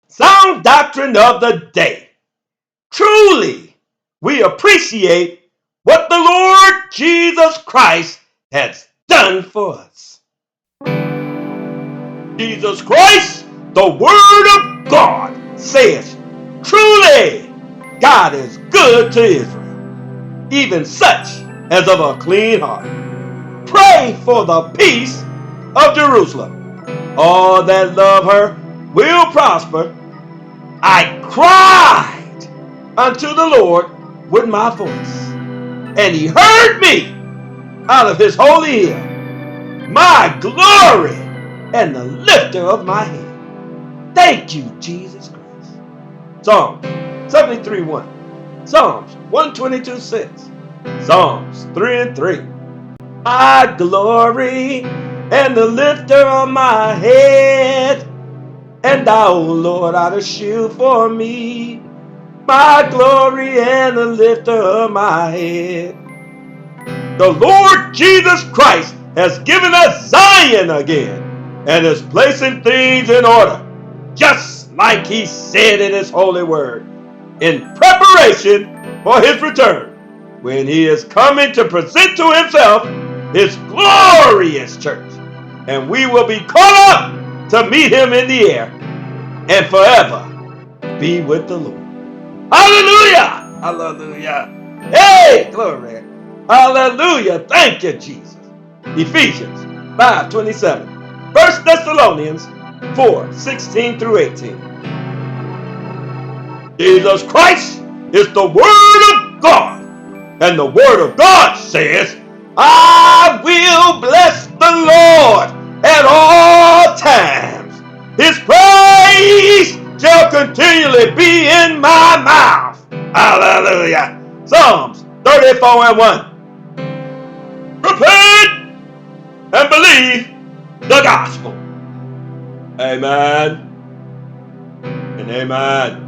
Sound doctrine of the day. Truly, we appreciate what the Lord Jesus Christ has done for us. Jesus Christ, the Word of God, says, truly, God is good to Israel, even such as of a clean heart. Pray for the peace of Jerusalem. All that love her will prosper. I cried unto the Lord with my voice, and he heard me out of his holy hill, my glory and the lifter of my head. Thank you, Jesus Christ. Psalms 73:1. Psalms 122:6. Psalms 3:3. My glory and the lifter of my head. And thou, O Lord, art a shield for me, my glory and the lifter of my head. The Lord Jesus Christ has given us Zion again and is placing things in order, just like he said in his holy word, in preparation for his return, when he is coming to present to himself his glorious church, and we will be caught up to meet him in the air and forever be with the Lord. Hallelujah! Hallelujah! Hey, glory! Hallelujah! Thank you, Jesus. Ephesians 5:27. 1 Thessalonians 4:16 through 18. Jesus Christ is the Word of God, and the Word of God says, I will bless the Lord at all times. His praise shall continually be in my mouth. Hallelujah. Psalms 34:1. Repent and believe the gospel. Amen and amen.